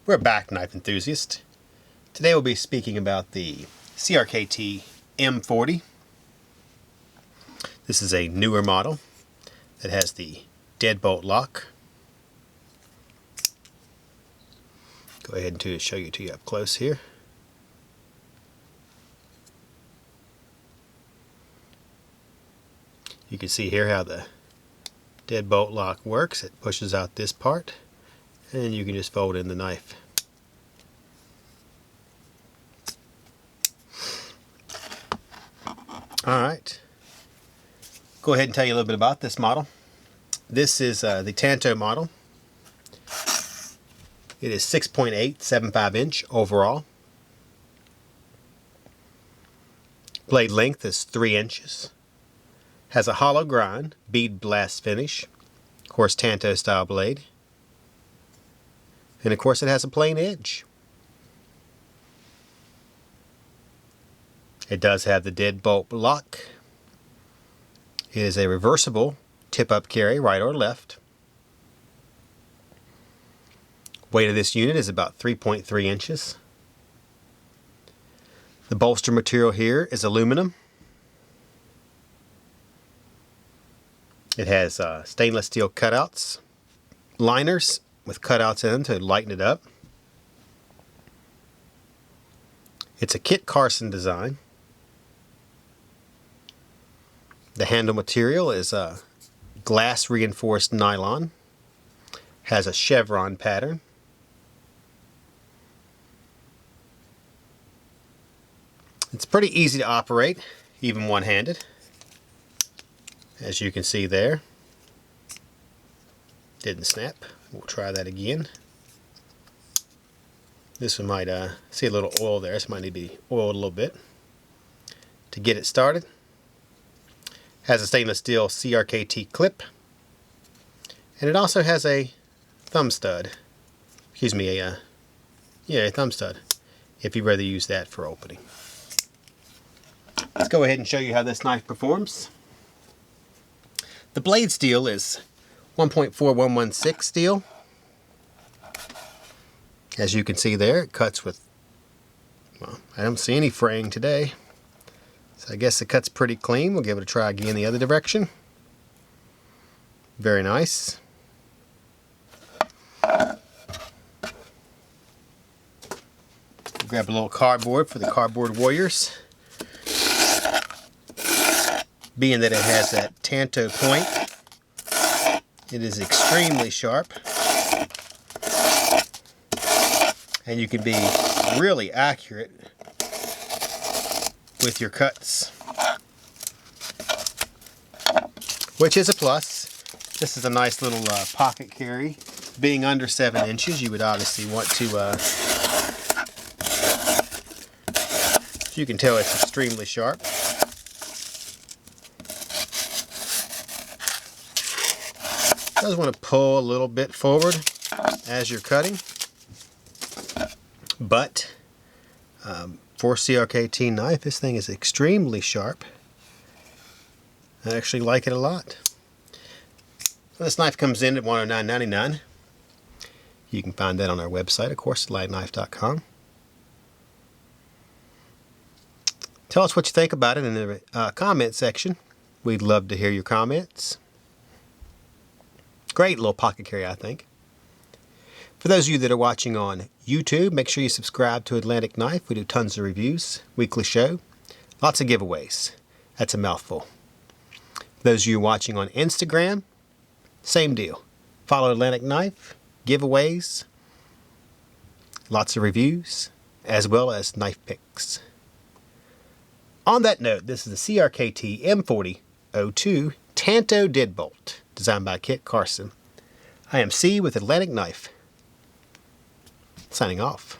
We're back, knife enthusiast. Today we'll be speaking about the CRKT M40. This is a newer model that has the deadbolt lock. Go ahead and show you up close here. You can see here how the deadbolt lock works. It pushes out this part, and you can just fold in the knife. Alright, go ahead and tell you a little bit about this model. This is the Tanto model. It is 6.875 inch overall. Blade length is 3 inches. Has a hollow grind, bead blast finish. Of course, Tanto style blade. And of course it has a plain edge. It does have the deadbolt lock. It is a reversible tip-up carry, right or left. Weight of this unit is about 3.3 inches. The bolster material here is aluminum. It has stainless steel cutouts, liners with cutouts in them to lighten it up. It's a Kit Carson design. The handle material is glass reinforced nylon. Has a chevron pattern. It's pretty easy to operate, even one-handed. As you can see there. Didn't snap. We'll try that again. This one might see a little oil there, so it might need to be oiled a little bit to get it started. Has a stainless steel CRKT clip, and it also has a thumb stud. Excuse me, a thumb stud, if you'd rather use that for opening. Let's go ahead and show you how this knife performs. The blade steel is 1.4116 steel. As you can see there, it cuts with, well, I don't see any fraying today. So I guess it cuts pretty clean. We'll give it a try again the other direction. Very nice. Grab a little cardboard for the cardboard warriors. Being that it has that Tanto point, it is extremely sharp. And you can be really accurate with your cuts, which is a plus. This is a nice little pocket carry. Being under 7 inches, you would obviously want to, you can tell it's extremely sharp. Does want to pull a little bit forward as you're cutting, but for CRKT knife, this thing is extremely sharp. I actually like it a lot. This knife comes in at $109.99. You can find that on our website, of course, ligtknife.com. Tell us what you think about it in the comment section. We'd love to hear your comments. Great little pocket carry, I think. For those of you that are watching on YouTube, make sure you subscribe to Atlantic Knife. We do tons of reviews, weekly show, lots of giveaways. That's a mouthful. For those of you watching on Instagram, same deal. Follow Atlantic Knife, giveaways, lots of reviews, as well as knife picks. On that note, this is the CRKT M40 02 Tanto Deadbolt, designed by Kit Carson. I am C with Atlantic Knife. Signing off.